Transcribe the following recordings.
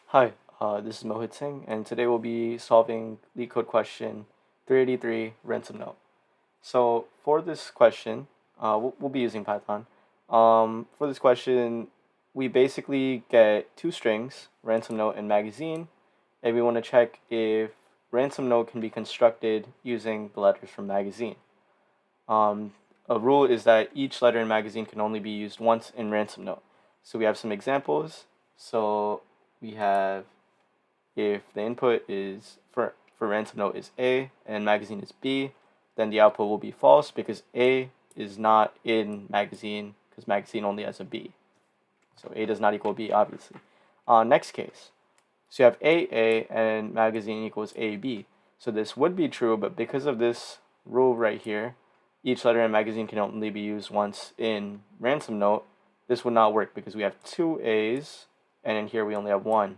Hi, this is Mohit Singh, and today we'll be solving LeetCode question 383 Ransom Note. So for this question, we'll be using Python. For this question, we basically get two strings, Ransom Note and magazine, and we want to check if Ransom Note can be constructed using the letters from magazine. Um, a rule is that each letter in magazine can only be used once in Ransom Note. So we have some examples. So we have if the input is for Ransom Note is A and magazine is B, then the output will be false because A is not in magazine because magazine only has a B. So A does not equal B, obviously. Next case. So you have A and magazine equals AB. So this would be true, but because of this rule right here, each letter in magazine can only be used once in Ransom Note. This would not work because we have two A's and in here we only have one.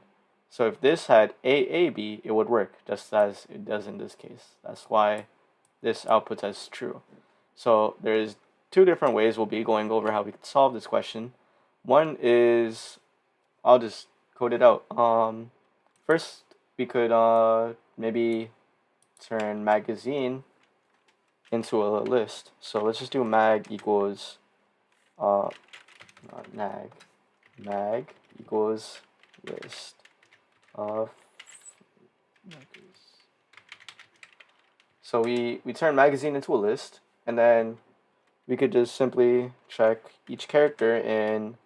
So if this had AAB, it would work just as it does in this case. That's why this outputs as true. So there's two different ways we'll be going over how we could solve this question. One is, I'll just code it out. First, we could maybe turn magazine into a list. So let's just do mag equals not mag equals list of markers. So we turn magazine into a list, and then we could just simply check each character in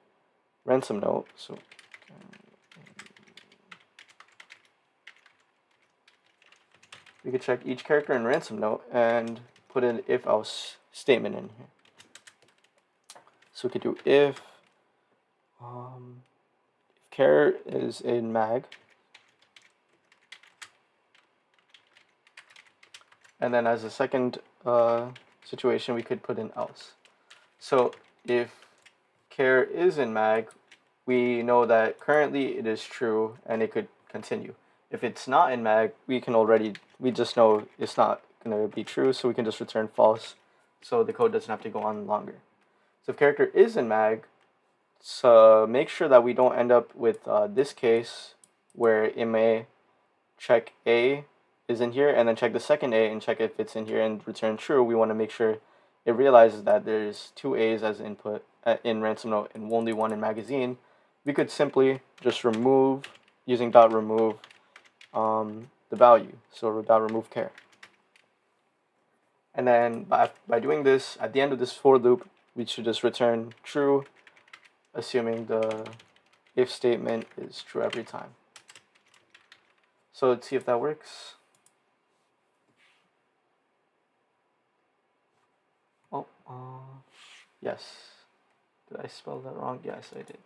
Ransom Note. So we could check each character in Ransom Note and put an if-else statement in here. So we could do if char is in mag, and then as a second situation, we could put in else. So if char is in mag, we know that currently it is true and it could continue. If it's not in mag, we just know it's not going to be true, so we can just return false, so the code doesn't have to go on longer. So if character is in mag, so make sure that we don't end up with this case where it may check A is in here and then check the second A and check if it's in here and return true. We want to make sure it realizes that there's two A's as input in Ransom Note and only one in magazine. We could simply just remove, using dot remove, the value, so dot remove char. And then by doing this, at the end of this for loop, we should just return true, assuming the if statement is true every time. So let's see if that works. Oh, yes. Did I spell that wrong? Yes, I did.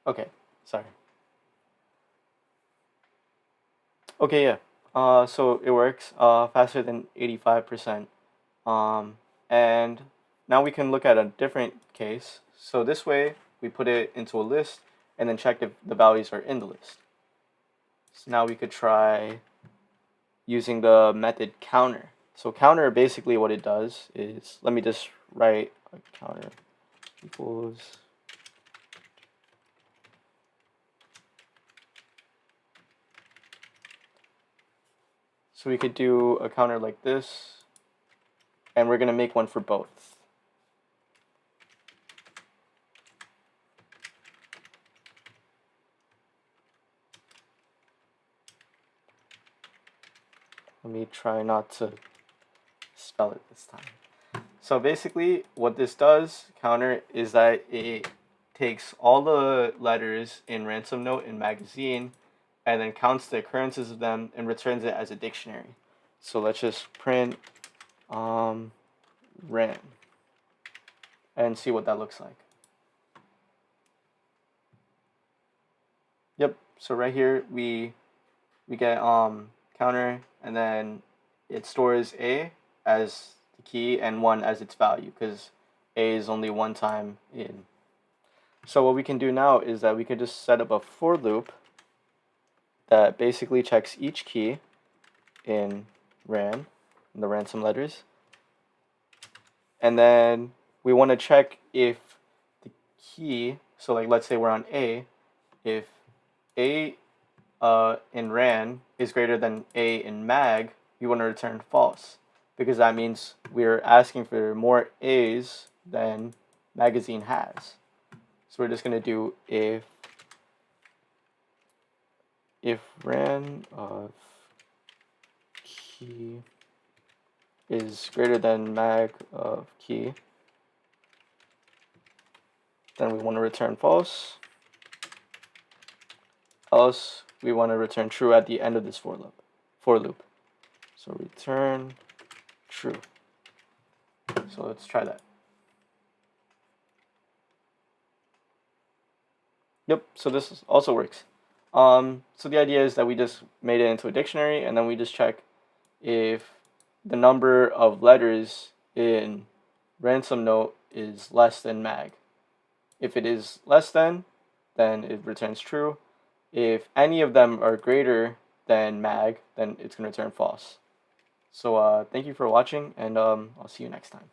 Okay, sorry. Okay, yeah. So it works faster than 85%. And now we can look at a different case. So this way, we put it into a list and then check if the values are in the list. So now we could try using the method counter. So counter, basically what it does is, let me just write a counter equals so we could do a counter like this, and we're going to make one for both. Let me try not to spell it this time. So basically what this does, counter, is that it takes all the letters in Ransom Note and magazine and then counts the occurrences of them and returns it as a dictionary. So let's just print ran and see what that looks like. Yep, so right here we get counter, and then it stores A as the key and 1 as its value because A is only one time in. So what we can do now is that we can just set up a for loop that basically checks each key in ran, in the ransom letters, and then we want to check if the key, so like let's say we're on A, if A in ran is greater than A in mag, we want to return false, because that means we're asking for more A's than magazine has. So we're just going to do if ran of key is greater than mag of key, then we want to return false, else we want to return true at the end of this for loop. So return true. So let's try that. Yep, so this also works. So the idea is that we just made it into a dictionary, and then we just check if the number of letters in ransom note is less than mag. If it is less than, then it returns true. If any of them are greater than mag, then it's going to return false. So thank you for watching, and I'll see you next time.